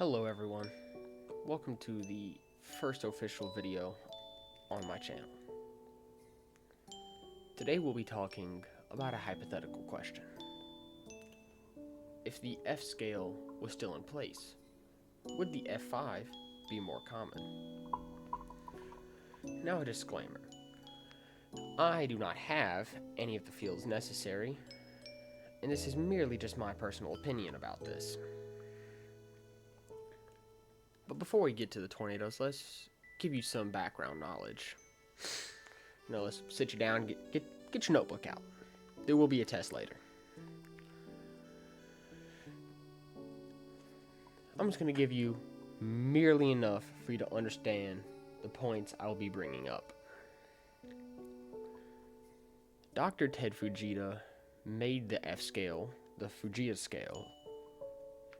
Hello everyone, welcome to the first official video on my channel. Today we'll be talking about a hypothetical question. If the F scale was still in place, would the F5 be more common? Now a disclaimer. I do not have any of the fields necessary, and this is merely just my personal opinion about this. But before we get to the tornadoes, let's give you some background knowledge. Let's sit you down, get your notebook out. There will be a test later. I'm just going to give you merely enough for you to understand the points I will be bringing up. Dr. Ted Fujita made the F scale, the Fujita scale,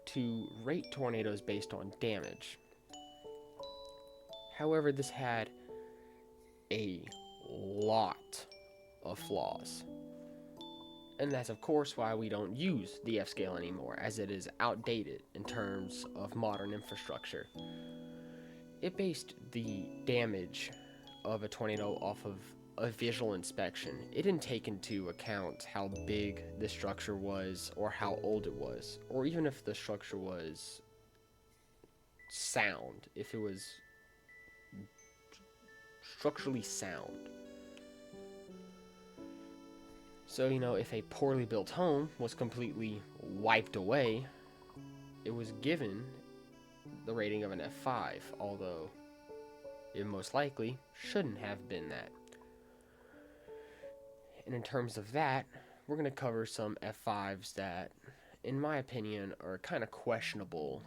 to rate tornadoes based on damage. However, this had a lot of flaws. And that's of course why we don't use the F scale anymore, as it is outdated in terms of modern infrastructure. It based the damage of a tornado off of a visual inspection. It didn't take into account how big the structure was, or how old it was, or even if the structure was sound, if it was structurally sound. So, if a poorly built home was completely wiped away, it was given the rating of an F5, although it most likely shouldn't have been that. And in terms of that, we're going to cover some F5s that, in my opinion, are kind of questionable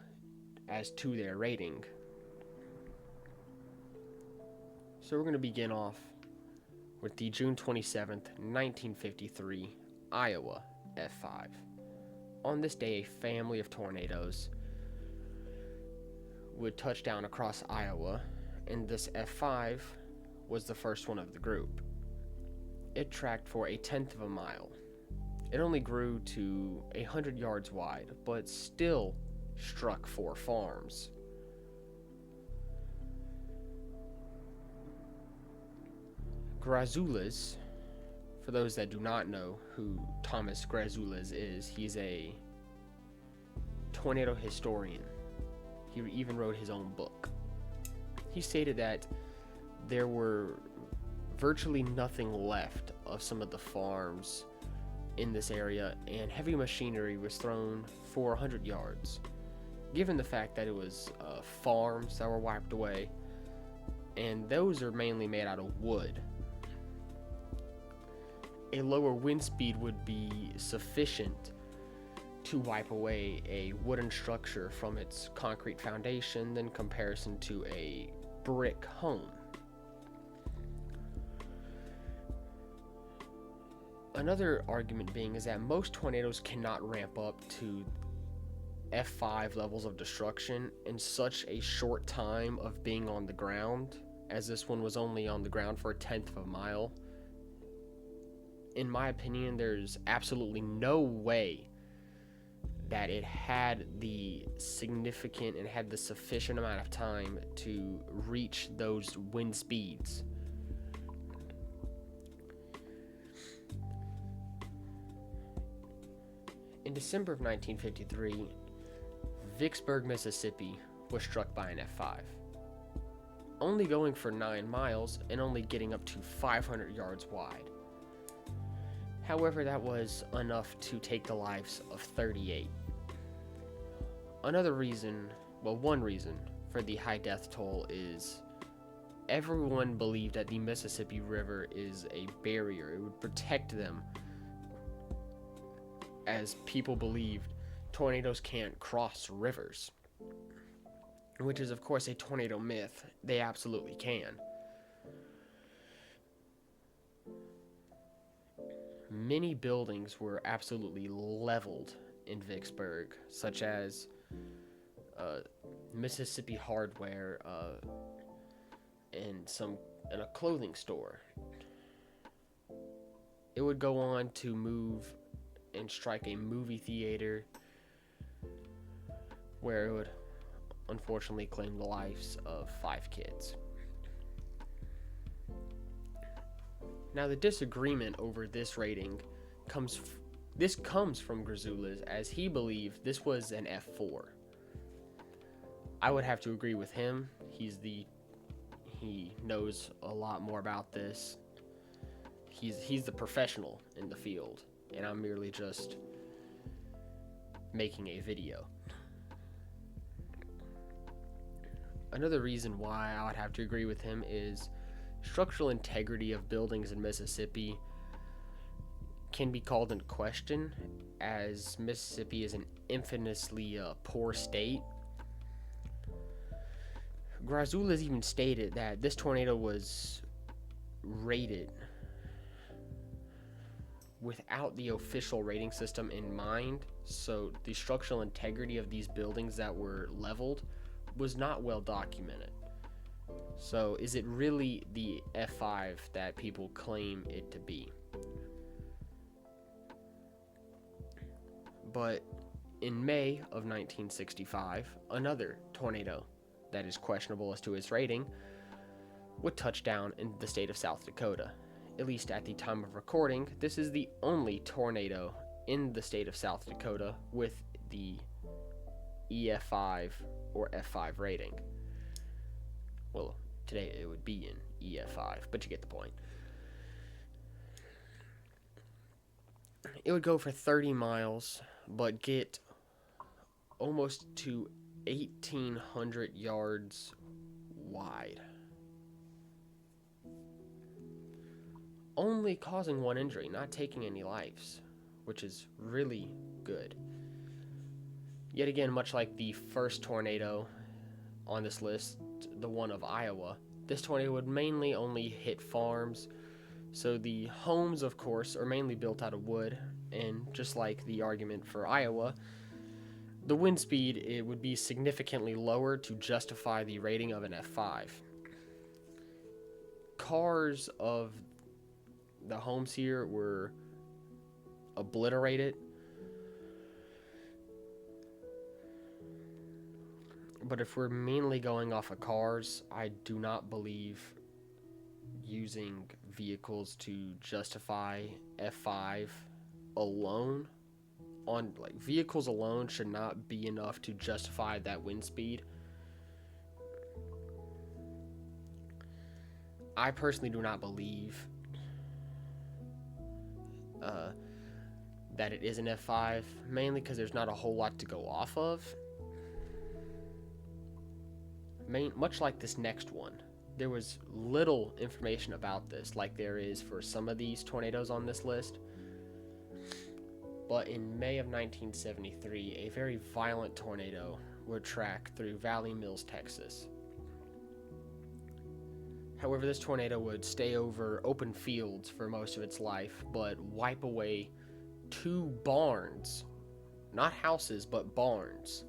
as to their rating. So we're going to begin off with the June 27th, 1953 Iowa F5. On this day, a family of tornadoes would touch down across Iowa, and this F5 was the first one of the group. It tracked for 1/10 of a mile. It only grew to 100 yards wide, but still struck 4 farms. Grazoulas, for those that do not know who Thomas Grazoulas is, he's a tornado historian. He even wrote his own book. He stated that there were virtually nothing left of some of the farms in this area, and heavy machinery was thrown for 100 yards. Given the fact that it was farms that were wiped away, and those are mainly made out of wood, a lower wind speed would be sufficient to wipe away a wooden structure from its concrete foundation in comparison to a brick home. Another argument being is that most tornadoes cannot ramp up to F5 levels of destruction in such a short time of being on the ground, as this one was only on the ground for 1/10 of a mile. In my opinion, there's absolutely no way that it had the significant and had the sufficient amount of time to reach those wind speeds. In December of 1953, Vicksburg, Mississippi was struck by an F5. Only going for 9 miles and only getting up to 500 yards wide. However, that was enough to take the lives of 38. One reason for the high death toll is everyone believed that the Mississippi River is a barrier. It would protect them, as people believed tornadoes can't cross rivers, which is of course a tornado myth. They absolutely can. Many buildings were absolutely leveled in Vicksburg, such as Mississippi Hardware and a clothing store. It would go on to move and strike a movie theater, where it would unfortunately claimed the lives of 5 kids. Now, the disagreement over this rating comes from Grazoulas, as he believed this was an F4. I would have to agree with him. He knows a lot more about this. He's the professional in the field, and I'm merely just making a video. Another reason why I would have to agree with him is structural integrity of buildings in Mississippi can be called into question, as Mississippi is an infamously poor state. Grazoulas even stated that this tornado was rated without the official rating system in mind, so the structural integrity of these buildings that were leveled was not well documented. So is it really the F5 that people claim it to be? But in May of 1965, another tornado that is questionable as to its rating would touch down in the state of South Dakota. At least at the time of recording, this is the only tornado in the state of South Dakota with the EF5 or F5 rating. Well, today it would be in EF5, but you get the point. It would go for 30 miles, but get almost to 1,800 yards wide, only causing 1 injury, not taking any lives, which is really good. Yet again, much like the first tornado on this list, the one of Iowa, this tornado would mainly only hit farms. So the homes, of course, are mainly built out of wood, and just like the argument for Iowa, the wind speed, it would be significantly lower to justify the rating of an F5. Cars of the homes here were obliterated. But if we're mainly going off of cars, I do not believe using vehicles to justify F5 alone. Vehicles alone should not be enough to justify that wind speed. I personally do not believe that it is an F5, mainly because there's not a whole lot to go off of. Much like this next one, there was little information about this, like there is for some of these tornadoes on this list. But in May of 1973, a very violent tornado would track through Valley Mills, Texas. However, this tornado would stay over open fields for most of its life, but wipe away 2 barns. Not houses, but barns.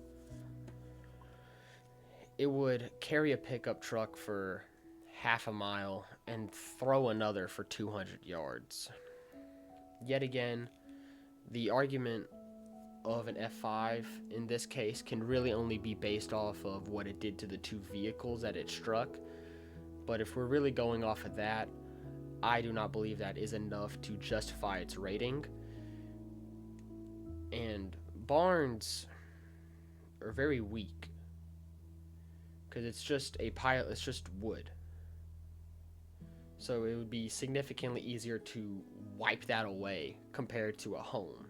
It would carry a pickup truck for half a mile and throw another for 200 yards. Yet again, the argument of an F5 in this case can really only be based off of what it did to the 2 vehicles that it struck. But if we're really going off of that, I do not believe that is enough to justify its rating. And barns are very weak, because it's just a pile, it's just wood. So it would be significantly easier to wipe that away compared to a home.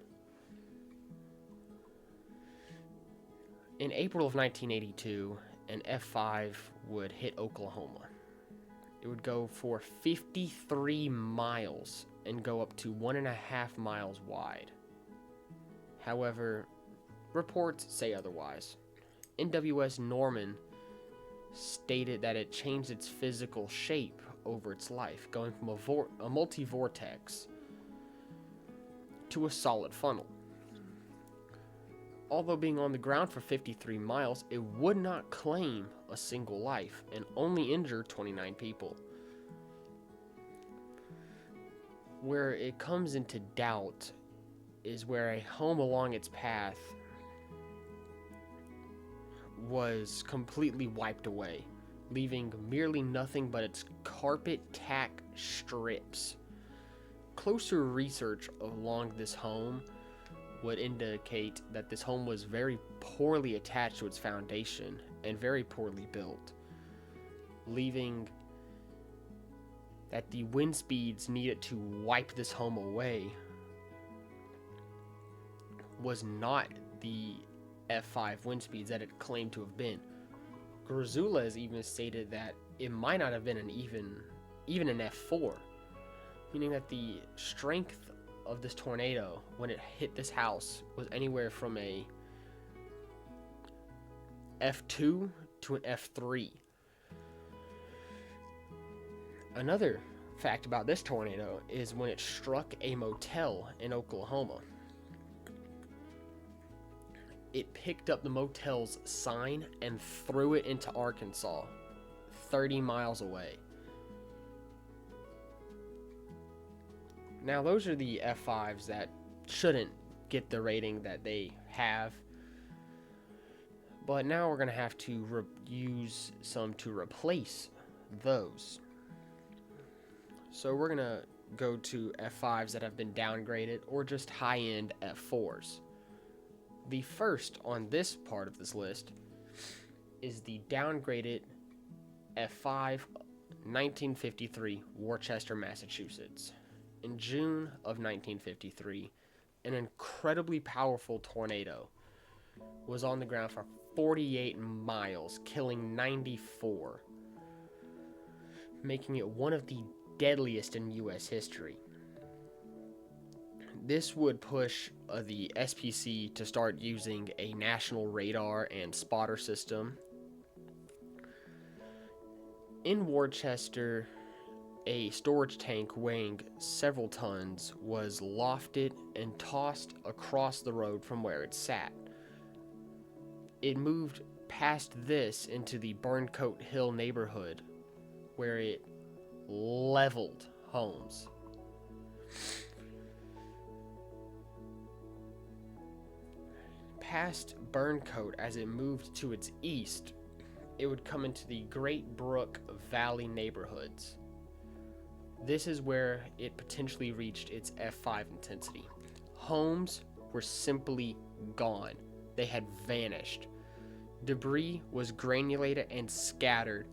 In April of 1982, an F5 would hit Oklahoma. It would go for 53 miles and go up to 1.5 miles wide. However, reports say otherwise. NWS Norman stated that it changed its physical shape over its life, going from a multi-vortex to a solid funnel. Although being on the ground for 53 miles, it would not claim a single life and only injure 29 people. Where it comes into doubt is where a home along its path was completely wiped away, leaving merely nothing but its carpet tack strips. Closer research along this home would indicate that this home was very poorly attached to its foundation and very poorly built, leaving that the wind speeds needed to wipe this home away was not the F5 wind speeds that it claimed to have been. Grezula has even stated that it might not have been even an F4, meaning that the strength of this tornado when it hit this house was anywhere from a F2 to an F3. Another fact about this tornado is when it struck a motel in Oklahoma, it picked up the motel's sign and threw it into Arkansas, 30 miles away. Now, those are the F5s that shouldn't get the rating that they have. But now we're going to have to use some to replace those. So we're going to go to F5s that have been downgraded or just high-end F4s. The first on this part of this list is the downgraded F5 1953 Worcester, Massachusetts. In June of 1953, an incredibly powerful tornado was on the ground for 48 miles, killing 94, making it one of the deadliest in U.S. history. This would push the SPC to start using a national radar and spotter system. In Worcester, a storage tank weighing several tons was lofted and tossed across the road from where it sat. It moved past this into the Burncoat Hill neighborhood, where it leveled homes. Past Burncoat, as it moved to its east, it would come into the Great Brook Valley neighborhoods. This is where it potentially reached its F5 intensity. Homes were simply gone. They had vanished. Debris was granulated and scattered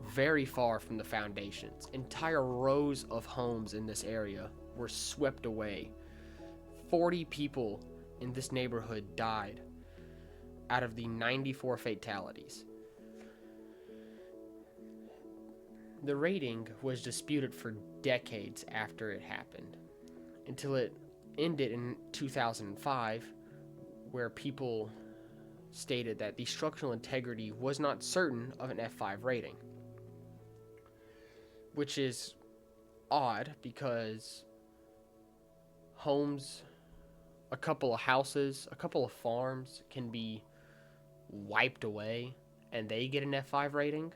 very far from the foundations. Entire rows of homes in this area were swept away. 40 people in this neighborhood died out of the 94 fatalities. The rating was disputed for decades after it happened, until it ended in 2005, where people stated that the structural integrity was not certain of an F5 rating, which is odd because homes, a couple of houses, a couple of farms can be wiped away and they get an F5 rating,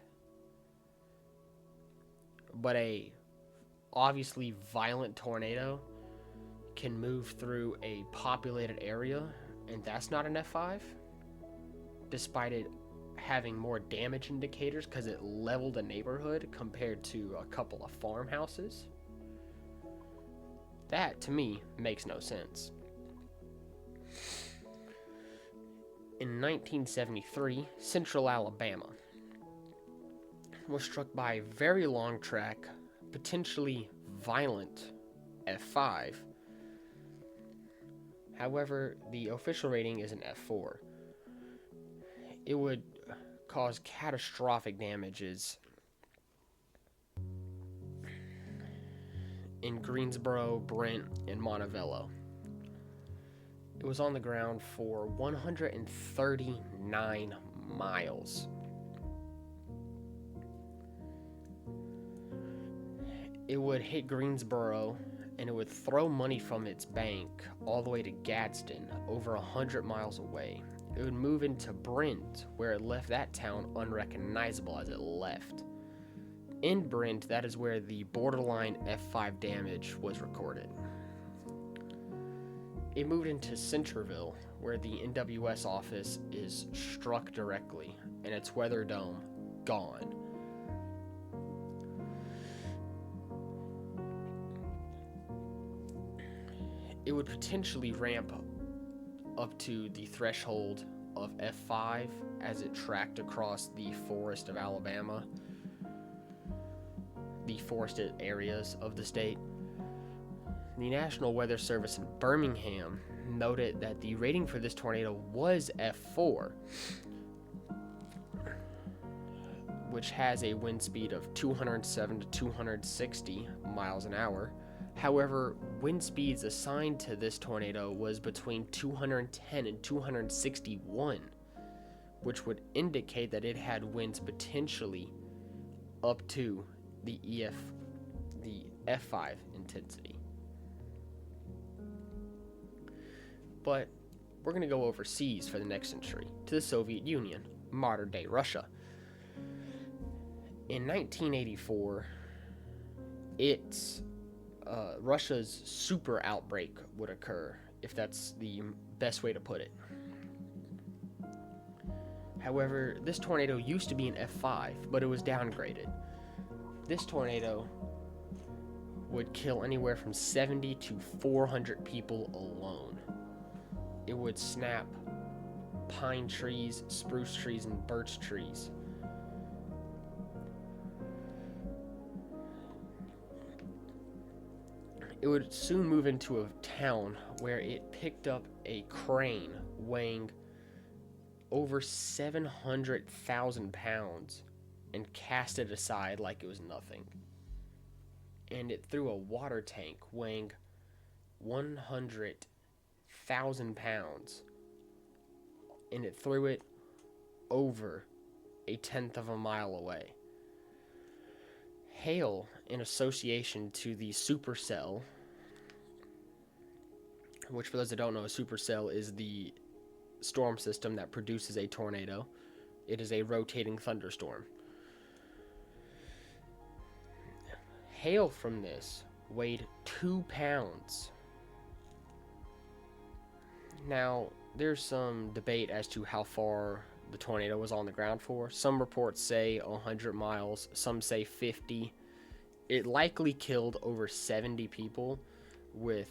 but a obviously violent tornado can move through a populated area and that's not an F5, despite it having more damage indicators because it leveled a neighborhood compared to a couple of farmhouses. That, to me, makes no sense. In 1973, Central Alabama was struck by a very long track, potentially violent F5. However, the official rating is an F4. It would cause catastrophic damages in Greensboro, Brent, and Montevallo. It was on the ground for 139 miles. It would hit Greensboro and it would throw money from its bank all the way to Gadsden, over 100 miles away. It would move into Brent, where it left that town unrecognizable as it left. In Brent, that is where the borderline F5 damage was recorded. it moved into Centerville, where the NWS office is struck directly, and its weather dome gone. It would potentially ramp up to the threshold of F5 as it tracked across the forest of Alabama, the forested areas of the state. The National Weather Service in Birmingham noted that the rating for this tornado was F4, which has a wind speed of 207 to 260 miles an hour. However, wind speeds assigned to this tornado was between 210 and 261, which would indicate that it had winds potentially up to the F5 intensity. But we're going to go overseas for the next century, to the Soviet Union, modern-day Russia. In 1984, Russia's super outbreak would occur, if that's the best way to put it. However, this tornado used to be an F5, but it was downgraded. This tornado would kill anywhere from 70 to 400 people alone. It would snap pine trees, spruce trees, and birch trees. It would soon move into a town where it picked up a crane weighing over 700,000 pounds and cast it aside like it was nothing. And it threw a water tank weighing 100,000 pounds, and it threw it over a tenth of a mile away. Hail, in association to the supercell, which for those that don't know, a supercell is the storm system that produces a tornado. It is a rotating thunderstorm. Hail from this weighed 2 pounds. Now, there's some debate as to how far the tornado was on the ground for. Some reports say 100 miles, some say 50. It likely killed over 70 people, with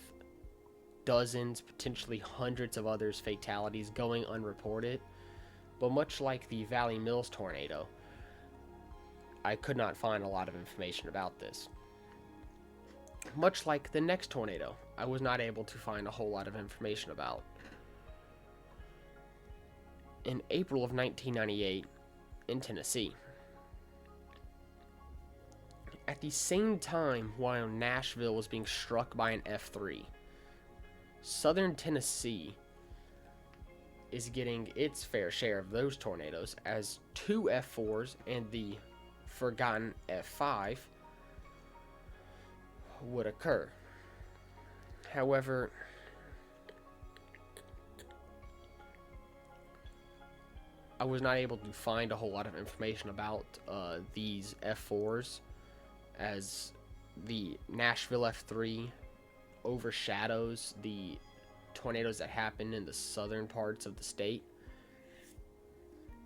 dozens, potentially hundreds of others' fatalities going unreported. But much like the Valley Mills tornado, I could not find a lot of information about this. Much like the next tornado, I was not able to find a whole lot of information about. In April of 1998, in Tennessee, at the same time while Nashville was being struck by an F3, southern Tennessee is getting its fair share of those tornadoes, as 2 F4s and the forgotten F5 would occur. However, I was not able to find a whole lot of information about these F4s, as the Nashville F3 overshadows the tornadoes that happen in the southern parts of the state.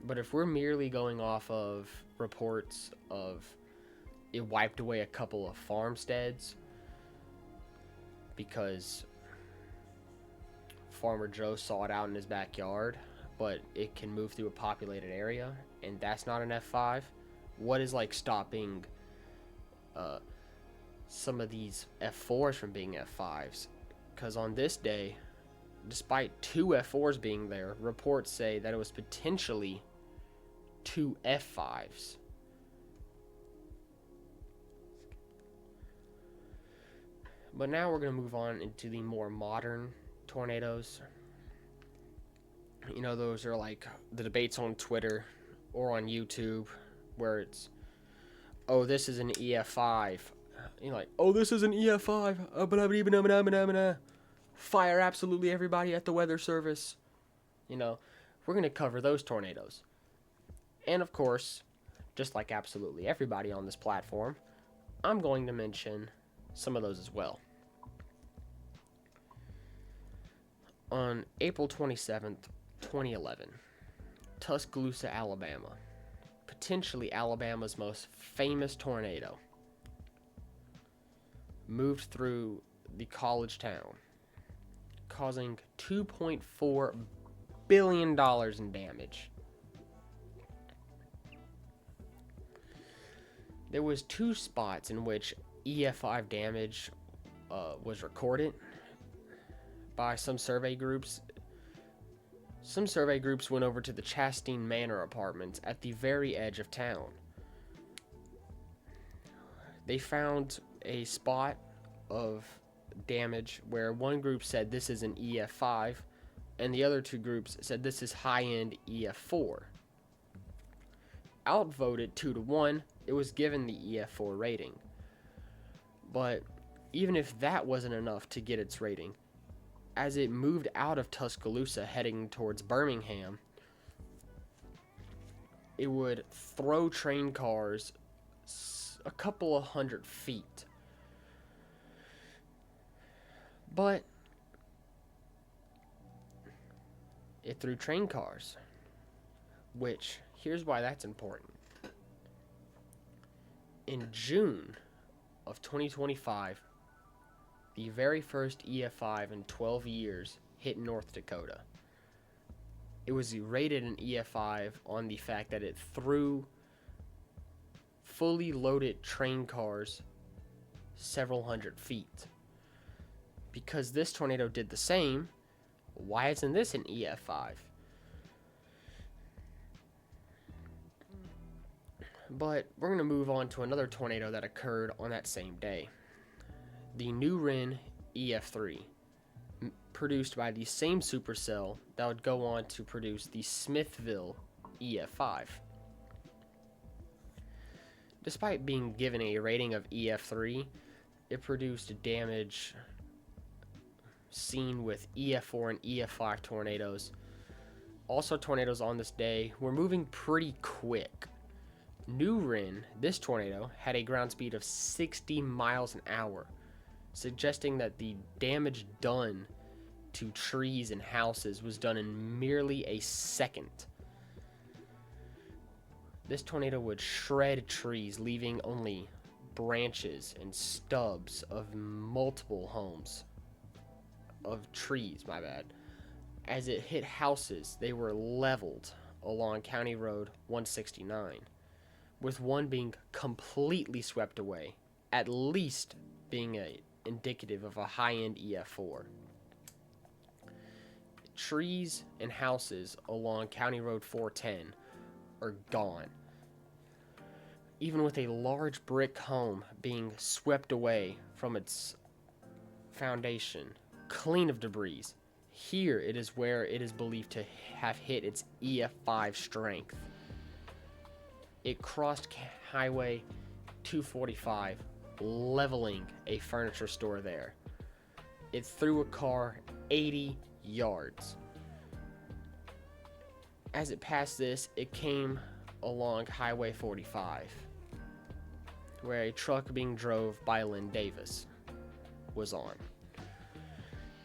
But if we're merely going off of reports of it wiped away a couple of farmsteads because Farmer Joe saw it out in his backyard, but it can move through a populated area, and that's not an F5, what is like stopping some of these F4s from being F5s? Because on this day, despite 2 F4s being there, reports say that it was potentially 2 F5s. But now we're going to move on into the more modern tornadoes. You know, those are like the debates on Twitter or on YouTube where it's, oh, this is an EF5. You're like, oh, this is an EF5. Fire absolutely everybody at the weather service. You know, we're going to cover those tornadoes. And of course, just like absolutely everybody on this platform, I'm going to mention some of those as well. On April 27th, 2011, Tuscaloosa, Alabama, potentially Alabama's most famous tornado, moved through the college town, causing $2.4 billion in damage. There was 2 spots in which EF5 damage was recorded by some survey groups. Some survey groups went over to the Chastain Manor apartments at the very edge of town. They found a spot of damage where one group said this is an EF5 and the other 2 groups said this is high-end EF4. Outvoted 2-1, it was given the EF4 rating. But even if that wasn't enough to get its rating, as it moved out of Tuscaloosa heading towards Birmingham, it would throw train cars a couple of 100 feet. But it threw train cars, which, here's why that's important. In June of 2025, the very first EF5 in 12 years hit North Dakota. It was rated an EF5 on the fact that it threw fully loaded train cars several hundred feet. Because this tornado did the same, why isn't this an EF5? But we're going to move on to another tornado that occurred on that same day. The New Wren EF3, produced by the same supercell that would go on to produce the Smithville EF5. Despite being given a rating of EF3, it produced damage seen with EF4 and EF5 tornadoes. Also, tornadoes on this day were moving pretty quick. New Wren, this tornado, had a ground speed of 60 miles an hour, suggesting that the damage done to trees and houses was done in merely a second. This tornado would shred trees, leaving only branches and stubs of multiple homes. Of trees, my bad. As it hit houses, they were leveled along County Road 169, with one being completely swept away, at least being indicative of a high-end EF4. Trees and houses along County Road 410 are gone, even with a large brick home being swept away from its foundation, clean of debris. Here it is where it is believed to have hit its EF5 strength. It crossed Highway 245, leveling a furniture store there. It threw a car 80 yards. As it passed this, it came along Highway 45, where a truck being drove by Lynn Davis was on.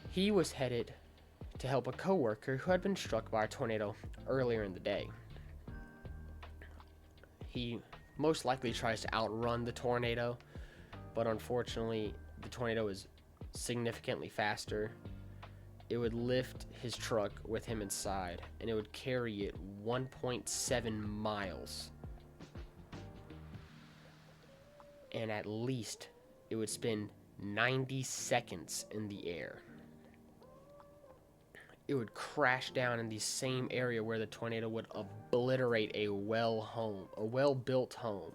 He was headed to help a coworker who had been struck by a tornado earlier in the day. He most likely tries to outrun the tornado, but unfortunately the tornado is significantly faster. It would lift his truck with him inside, and it would carry it 1.7 miles. And at least it would spend 90 seconds in the air. It would crash down in the same area where the tornado would obliterate a well-built home.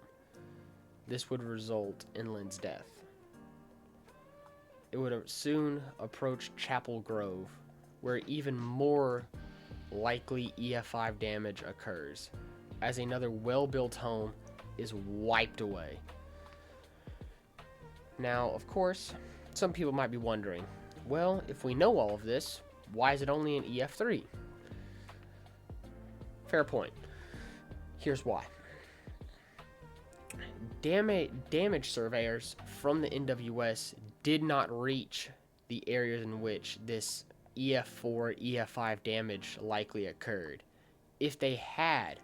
This would result in Lynn's death. It would soon approach Chapel Grove, where even more likely EF5 damage occurs, as another well-built home is wiped away. Now, of course, some people might be wondering, well, if we know all of this, why is it only an EF3? Fair point. Here's why. Damage surveyors from the NWS did not reach the areas in which this EF4, EF5 damage likely occurred. If they had,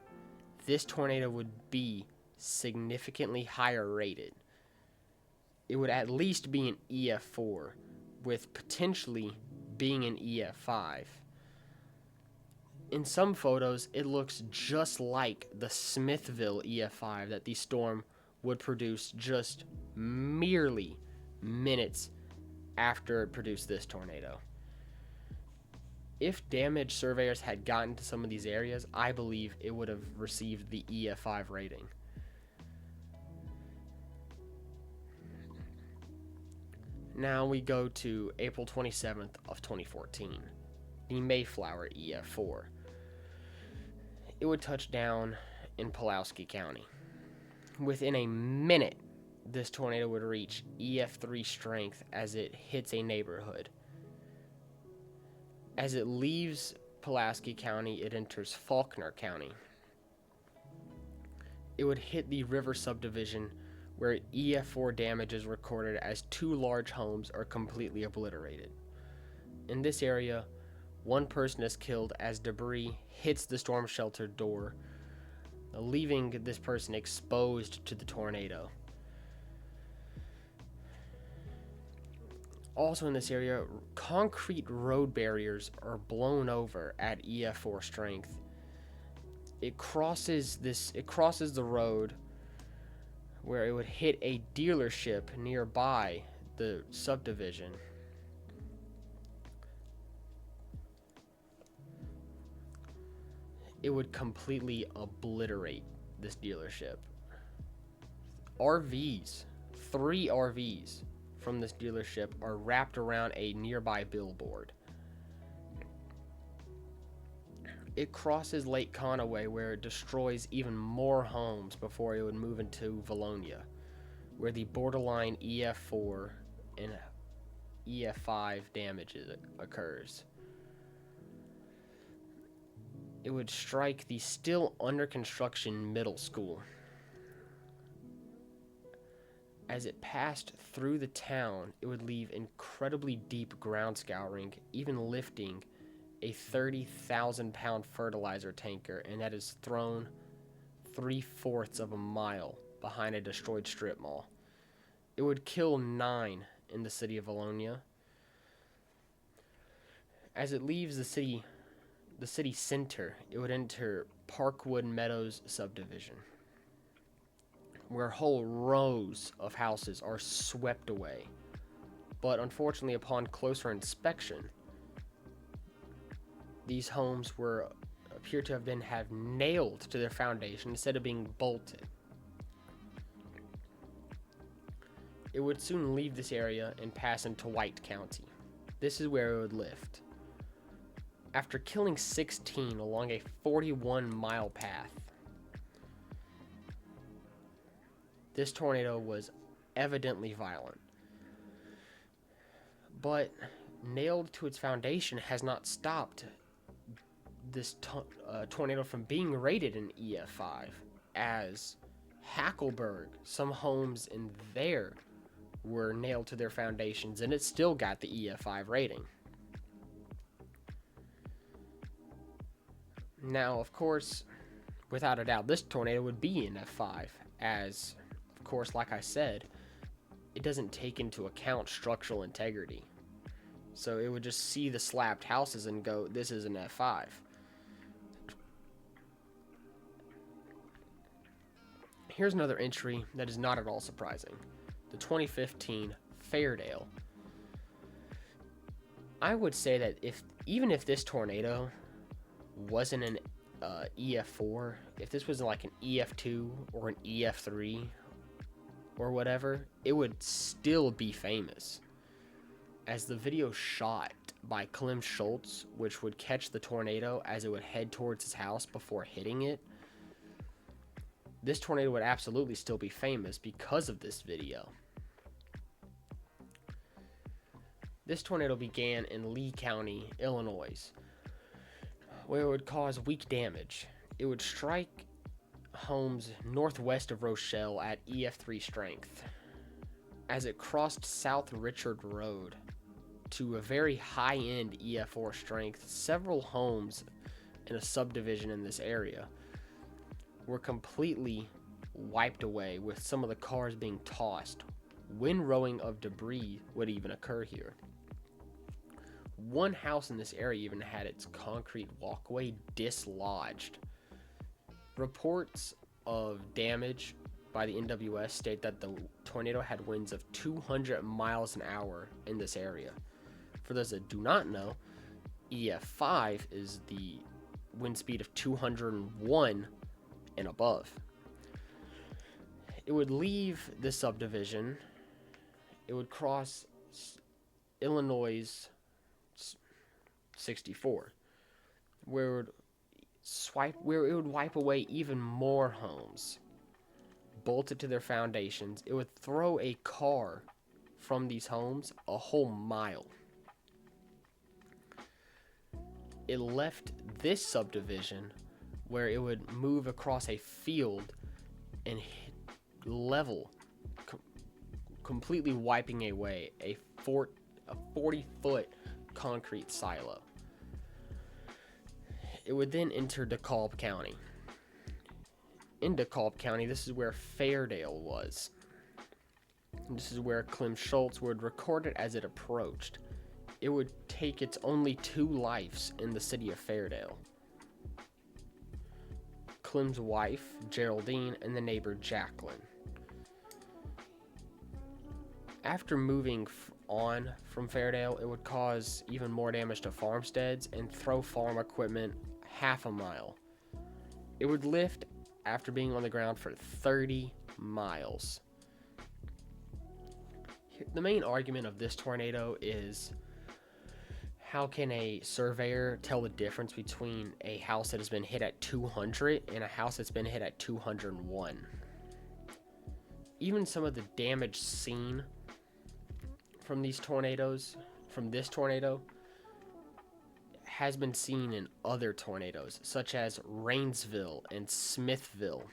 this tornado would be significantly higher rated. It would at least be an EF4, with potentially being an EF5. In some photos, it looks just like the Smithville EF5 that the storm would produce just merely minutes after it produced this tornado. If damage surveyors had gotten to some of these areas, I believe it would have received the EF5 rating. Now we go to April 27th of 2014, the Mayflower EF4. It would touch down in Pulaski County. Within a minute, this tornado would reach EF3 strength as it hits a neighborhood. As it leaves Pulaski County, it enters Faulkner County. It would hit the River subdivision, where EF4 damage is recorded as 2 large homes are completely obliterated. In this area, 1 person is killed as debris hits the storm shelter door, leaving this person exposed to the tornado. Also in this area, concrete road barriers are blown over at EF4 strength. It crosses the road where it would hit a dealership nearby the subdivision. It would completely obliterate this dealership. 3 RVs from this dealership are wrapped around a nearby billboard. It crosses Lake Conaway, where it destroys even more homes before it would move into Valonia, where the borderline EF4 and EF5 damage occurs. It would strike the still under construction middle school. As it passed through the town, it would leave incredibly deep ground scouring, even lifting a 30,000-pound fertilizer tanker, and that is thrown 3/4 of a mile behind a destroyed strip mall. It would kill 9 in the city of Valonia. As it leaves the city center, it would enter Parkwood Meadows subdivision, where whole rows of houses are swept away. But unfortunately, upon closer inspection, these homes appear to have nailed to their foundation instead of being bolted. It would soon leave this area and pass into White County. This is where it would lift. After killing 16 along a 41-mile path, this tornado was evidently violent. But nailed to its foundation has not stopped this tornado from being rated an EF5, as Hackleburg, some homes in there were nailed to their foundations, and it still got the EF5 rating. Now, of course, without a doubt, this tornado would be an F5, as, of course, like I said, it doesn't take into account structural integrity. So it would just see the slapped houses and go, this is an F5. Here's another entry that is not at all surprising. The 2015 Fairdale. I would say that even if this tornado wasn't an EF4, if this was like an EF2 or an EF3 or whatever, it would still be famous, as the video shot by Clem Schultz, which would catch the tornado as it would head towards his house before hitting it. This tornado would absolutely still be famous because of this video. This tornado began in Lee County, Illinois, where it would cause weak damage. It would strike homes northwest of Rochelle at EF3 strength. As it crossed South Richard Road, to a very high-end EF4 strength, several homes in a subdivision in this area were completely wiped away, with some of the cars being tossed. Windrowing of debris would even occur here. One house in this area even had its concrete walkway dislodged. Reports of damage by the NWS state that the tornado had winds of 200 miles an hour in this area. For those that do not know, EF5 is the wind speed of 201 and above. It would leave this subdivision. It would cross Illinois 64, where it would wipe away even more homes, bolted to their foundations. It would throw a car from these homes a whole mile. It left this subdivision where it would move across a field and level, completely wiping away a 40-foot concrete silo. It would then enter DeKalb County. In DeKalb County, this is where Fairdale was. This is where Clem Schultz would record it as it approached. It would take its only 2 lives in the city of Fairdale. Clem's wife, Geraldine, and the neighbor, Jacqueline. After moving on from Fairdale, it would cause even more damage to farmsteads and throw farm equipment half a mile. It would lift after being on the ground for 30 miles. The main argument of this tornado is, how can a surveyor tell the difference between a house that has been hit at 200 and a house that's been hit at 201? Even some of the damage seen from this tornado, has been seen in other tornadoes, such as Rainsville and Smithville.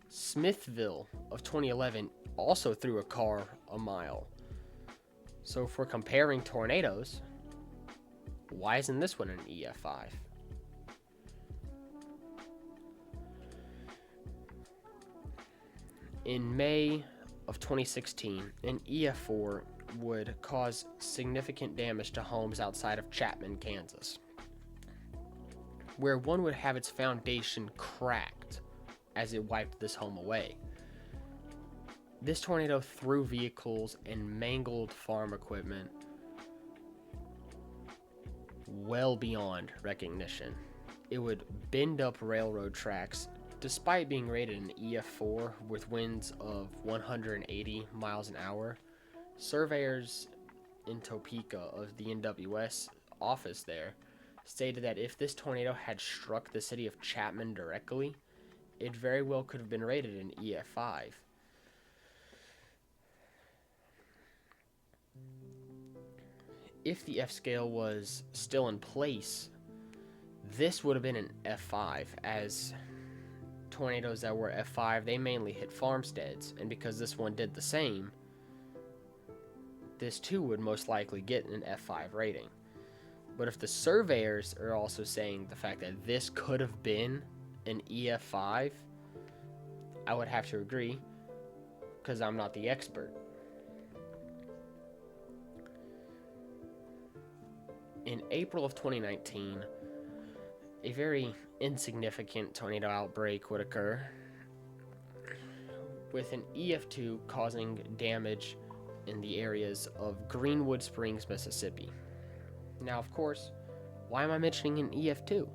Smithville of 2011 also threw a car a mile. So if we're comparing tornadoes, why isn't this one an EF5? In May of 2016, an EF4 would cause significant damage to homes outside of Chapman, Kansas, where one would have its foundation cracked as it wiped this home away. This tornado threw vehicles and mangled farm equipment well beyond recognition. It would bend up railroad tracks. Despite being rated an EF4 with winds of 180 miles an hour, surveyors in Topeka of the NWS office there stated that if this tornado had struck the city of Chapman directly, it very well could have been rated an EF5. If the F scale was still in place, this would have been an F5, as tornadoes that were F5, they mainly hit farmsteads, and because this one did the same, this too would most likely get an F5 rating. But if the surveyors are also saying the fact that this could have been an EF5, I would have to agree, because I'm not the expert. In April of 2019, a very insignificant tornado outbreak would occur, with an EF2 causing damage in the areas of Greenwood Springs, Mississippi. Now, of course, why am I mentioning an EF2?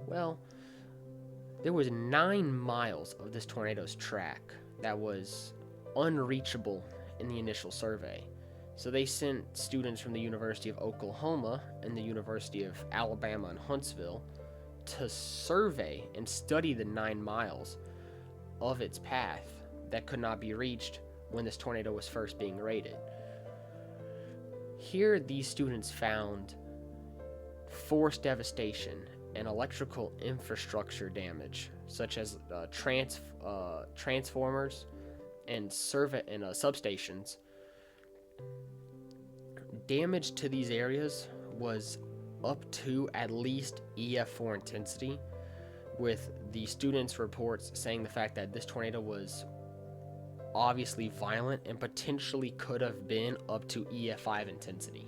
Well, there was 9 miles of this tornado's track that was unreachable in the initial survey. So they sent students from the University of Oklahoma and the University of Alabama in Huntsville to survey and study the 9 miles of its path that could not be reached when this tornado was first being rated. Here, these students found forest devastation and electrical infrastructure damage, such as transformers and substations Damage to these areas was up to at least EF4 intensity, with the students' reports saying the fact that this tornado was obviously violent and potentially could have been up to EF5 intensity.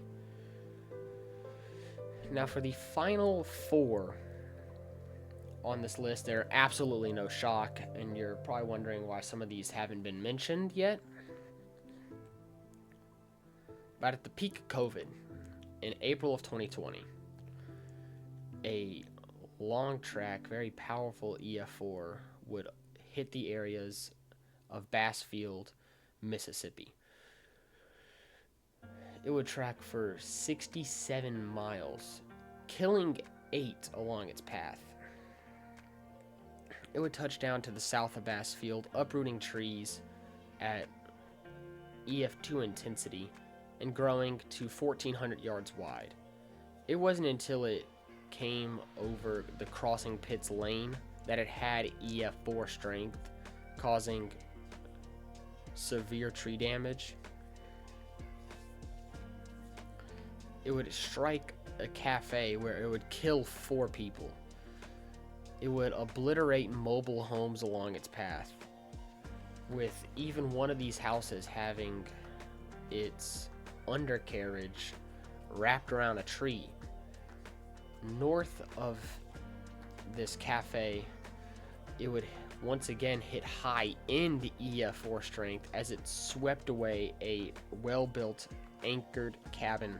Now, for the final four on this list, they're absolutely no shock, and you're probably wondering why some of these haven't been mentioned yet. But at the peak of COVID, in April of 2020, a long track, very powerful EF4 would hit the areas of Bassfield, Mississippi. It would track for 67 miles, killing 8 along its path. It would touch down to the south of Bassfield, uprooting trees at EF2 intensity and growing to 1,400 yards wide. It wasn't until it came over the Crossing Pits lane that it had EF4 strength, causing severe tree damage. It would strike a cafe where it would kill 4 people. It would obliterate mobile homes along its path, with even one of these houses having its undercarriage wrapped around a tree. North of this cafe, it would once again hit high-end EF4 strength as it swept away a well-built anchored cabin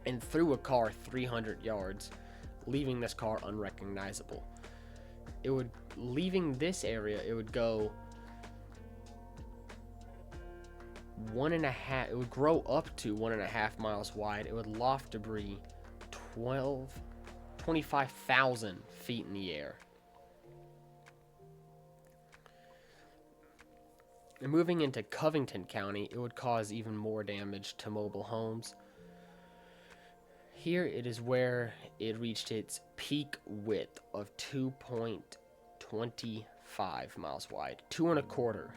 and threw a car 300 yards, leaving this car unrecognizable. Leaving this area, it would go 1.5, it would grow up to 1.5 miles wide. It would loft debris 25,000 feet in the air. And moving into Covington County, it would cause even more damage to mobile homes. Here it is where it reached its peak width of 2.25 miles wide, 2.25.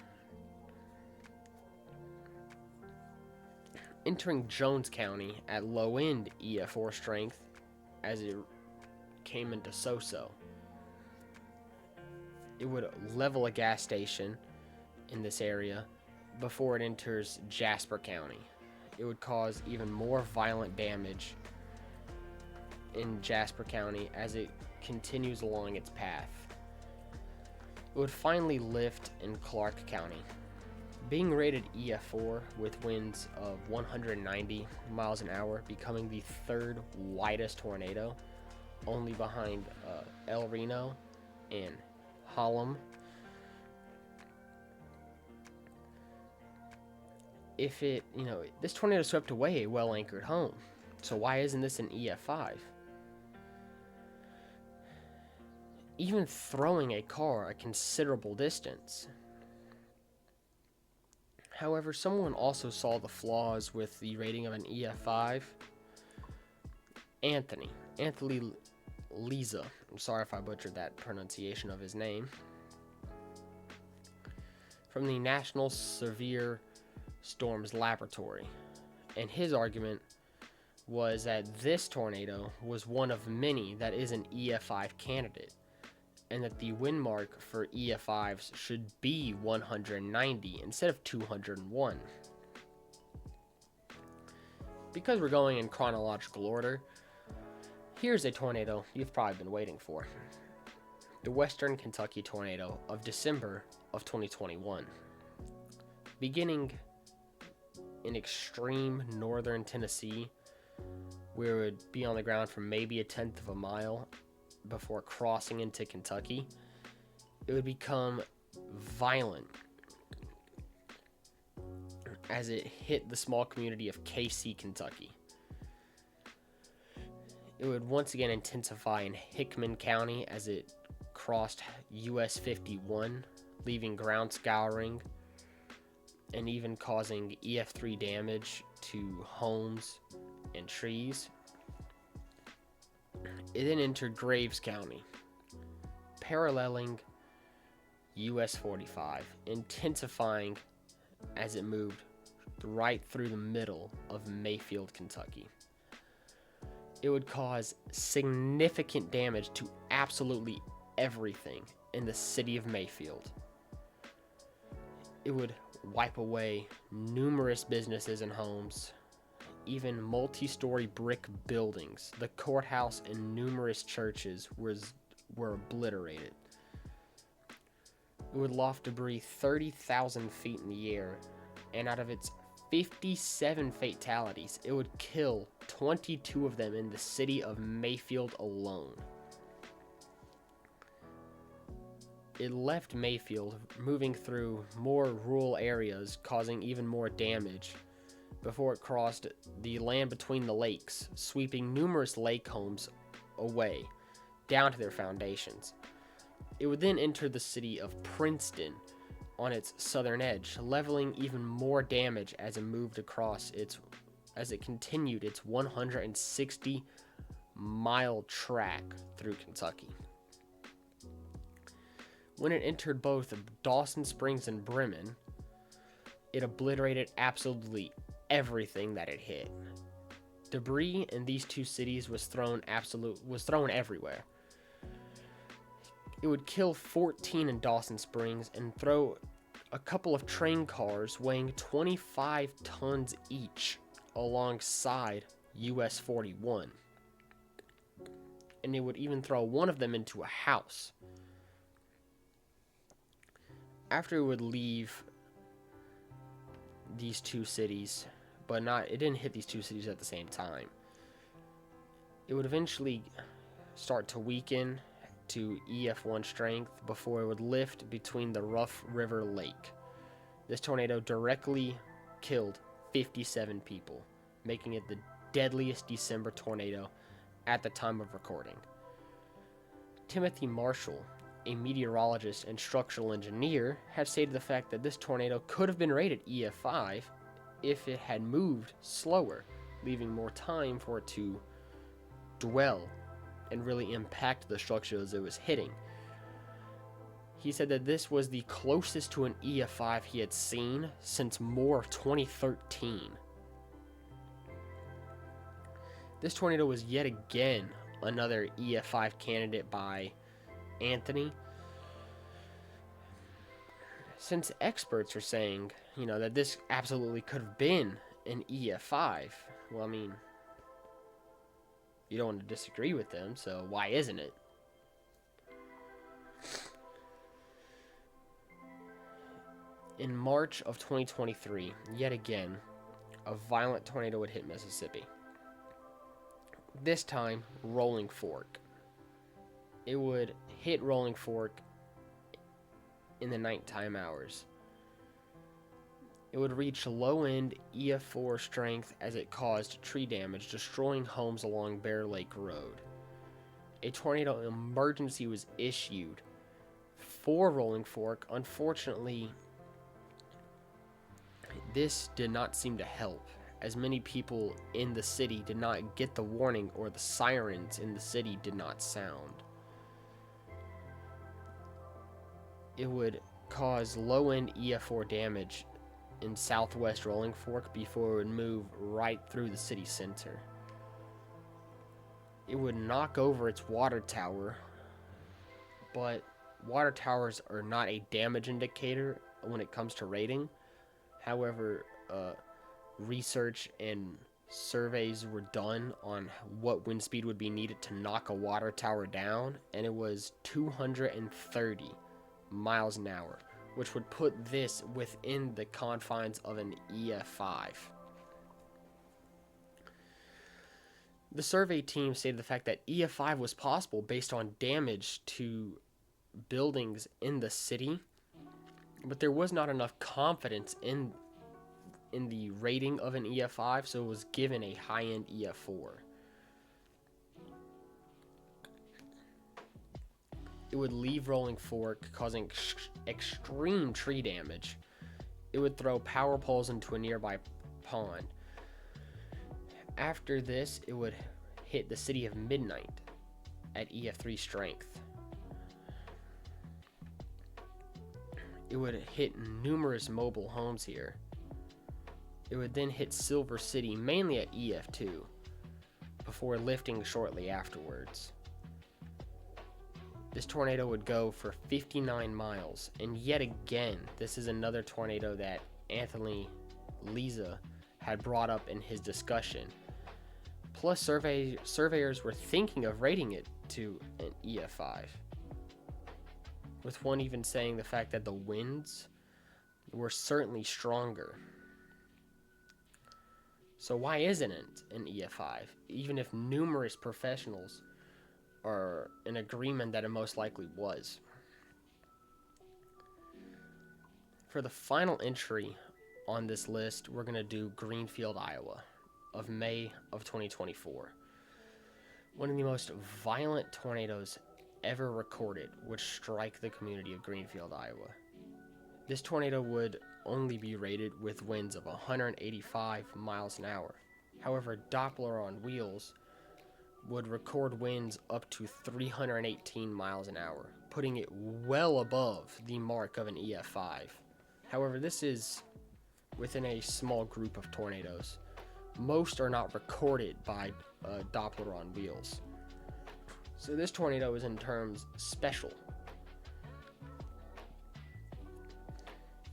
Entering Jones County at low-end EF4 strength as it came into so-so. It would level a gas station in this area before it enters Jasper County. It would cause even more violent damage in Jasper County as it continues along its path. It would finally lift in Clark County, being rated EF4 with winds of 190 miles an hour, becoming the third widest tornado, only behind El Reno and Hallam. This tornado swept away a well-anchored home, so why isn't this an EF5? Even throwing a car a considerable distance. However, someone also saw the flaws with the rating of an EF5. Anthony Leza. I'm sorry if I butchered that pronunciation of his name. From the National Severe Storms Laboratory. And his argument was that this tornado was one of many that is an EF5 candidate, and that the wind mark for EF5s should be 190 instead of 201. Because we're going in chronological order, here's a tornado you've probably been waiting for. The Western Kentucky tornado of December of 2021. Beginning in extreme northern Tennessee, where it would be on the ground for maybe a tenth of a mile before crossing into Kentucky, it would become violent as it hit the small community of Casey, Kentucky. It would once again intensify in Hickman County as it crossed US 51, leaving ground scouring and even causing EF3 damage to homes and trees. It then entered Graves County, paralleling US 45, intensifying as it moved right through the middle of Mayfield, Kentucky. It would cause significant damage to absolutely everything in the city of Mayfield. It would wipe away numerous businesses and homes, even multi-story brick buildings. The courthouse and numerous churches were obliterated. It would loft debris 30,000 feet in the air, and out of its 57 fatalities, it would kill 22 of them in the city of Mayfield alone. It left Mayfield, moving through more rural areas, causing even more damage before it crossed the land between the lakes, sweeping numerous lake homes away, down to their foundations. It would then enter the city of Princeton on its southern edge, leveling even more damage as it moved across as it continued its 160-mile track through Kentucky. When it entered both Dawson Springs and Bremen, it obliterated absolutely everything that it hit. Debris in these two cities was thrown everywhere. It would kill 14 in Dawson Springs and throw a couple of train cars weighing 25 tons each alongside US 41. And it would even throw one of them into a house. After it would leave these two cities, it didn't hit these two cities at the same time. It would eventually start to weaken to EF1 strength before it would lift between the Rough River Lake. This tornado directly killed 57 people, making it the deadliest December tornado at the time of recording. Timothy Marshall, a meteorologist and structural engineer, had stated the fact that this tornado could have been rated EF5 if it had moved slower, leaving more time for it to dwell and really impact the structures it was hitting. He said that this was the closest to an EF5 he had seen since Moore of 2013. This tornado was yet again another EF5 candidate by Anthony. Since experts are saying, that this absolutely could have been an EF5, well, I mean, you don't want to disagree with them, so why isn't it? In March of 2023, yet again, a violent tornado would hit Mississippi. This time, Rolling Fork. It would hit Rolling Fork in the nighttime hours. It would reach low-end EF4 strength as it caused tree damage, destroying homes along Bear Lake Road. A tornado emergency was issued for Rolling Fork. Unfortunately, this did not seem to help, as many people in the city did not get the warning, or the sirens in the city did not sound. It would cause low-end EF4 damage in southwest Rolling Fork before it would move right through the city center. It would knock over its water tower, but water towers are not a damage indicator when it comes to rating. However, research and surveys were done on what wind speed would be needed to knock a water tower down, and it was 230 miles an hour, which would put this within the confines of an EF5. The survey team stated the fact that EF5 was possible based on damage to buildings in the city, but there was not enough confidence in the rating of an EF5, so it was given a high-end EF4. It would leave Rolling Fork, causing extreme tree damage. It would throw power poles into a nearby pond. After this, it would hit the city of Midnight at EF3 strength. It would hit numerous mobile homes here. It would then hit Silver City, mainly at EF2, before lifting shortly afterwards. This tornado would go for 59 miles, and yet again, this is another tornado that Anthony Lisa had brought up in his discussion. Plus, surveyors were thinking of rating it to an EF5, with one even saying the fact that the winds were certainly stronger. So why isn't it an EF5, even if numerous professionals are in agreement that it most likely was? For the final entry on this list, we're going to do Greenfield, Iowa, of May of 2024. One of the most violent tornadoes ever recorded would strike the community of Greenfield, Iowa. This tornado would only be rated with winds of 185 miles an hour. However, Doppler on wheels would record winds up to 318 miles an hour, putting it well above the mark of an EF5. However, this is within a small group of tornadoes. Most are not recorded by Doppler on wheels. So this tornado is in terms special.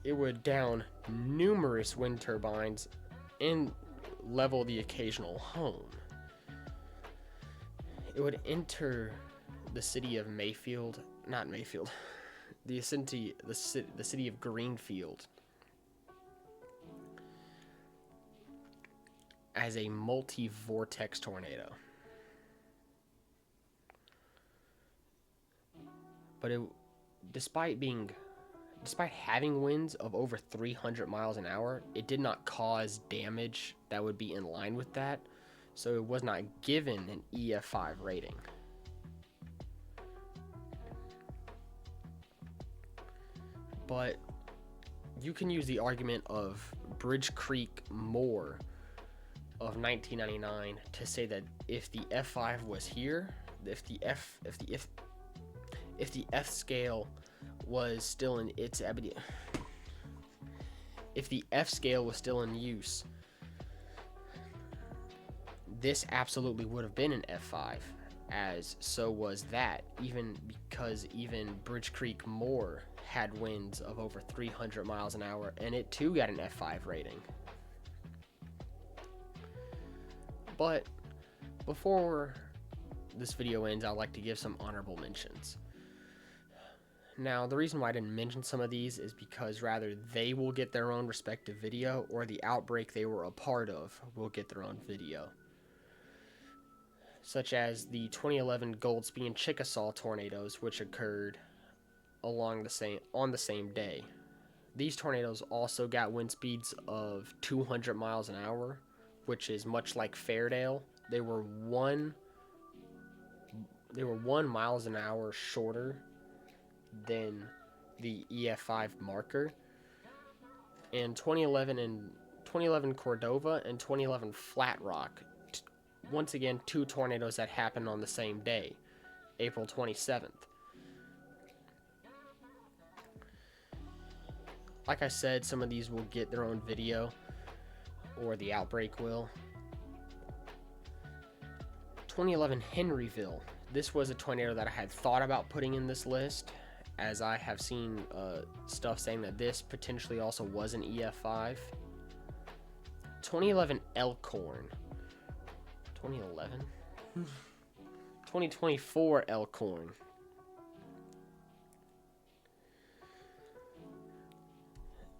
It would down numerous wind turbines and level the occasional home. It would enter the city of the city of Greenfield as a multi-vortex tornado. But despite having winds of over 300 miles an hour, it did not cause damage that would be in line with that, so it was not given an EF5 rating. But you can use the argument of Bridge Creek Moore of 1999 to say that if the F5 was here, if the F scale was still in its if the F scale was still in use, this absolutely would have been an F5, as so was that, even because even Bridge Creek Moore had winds of over 300 miles an hour, and it too got an F5 rating. But before this video ends, I'd like to give some honorable mentions. Now, the reason why I didn't mention some of these is because rather they will get their own respective video, or the outbreak they were a part of will get their own video. Such as the 2011 Goldsby and Chickasaw tornadoes, which occurred on the same day. These tornadoes also got wind speeds of 200 miles an hour, which is much like Fairdale. They were 1 miles an hour shorter than the EF5 marker. And 2011 Cordova and 2011 Flat Rock, once again, two tornadoes that happened on the same day, April 27th. Like I said, some of these will get their own video, or the outbreak will. 2011 Henryville. This was a tornado that I had thought about putting in this list, as I have seen stuff saying that this potentially also was an EF5. 2011 Elkhorn. 2011? 2024 Elkhorn.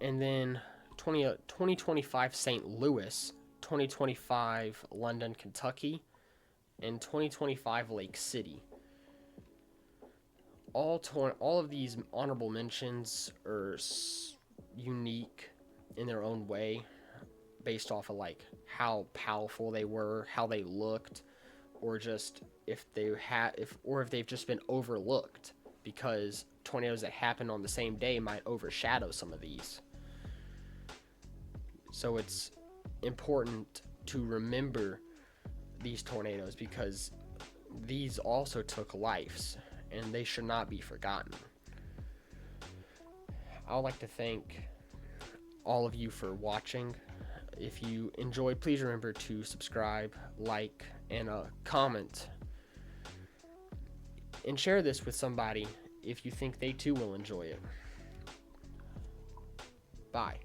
And then 2025 St. Louis, 2025 London, Kentucky, and 2025 Lake City. All of these honorable mentions are unique in their own way, based off of like how powerful they were, how they looked, or just if they've just been overlooked, because tornadoes that happen on the same day might overshadow some of these. So it's important to remember these tornadoes, because these also took lives and they should not be forgotten. I would like to thank all of you for watching. If you enjoyed, please remember to subscribe, like, and comment. And share this with somebody if you think they too will enjoy it. Bye.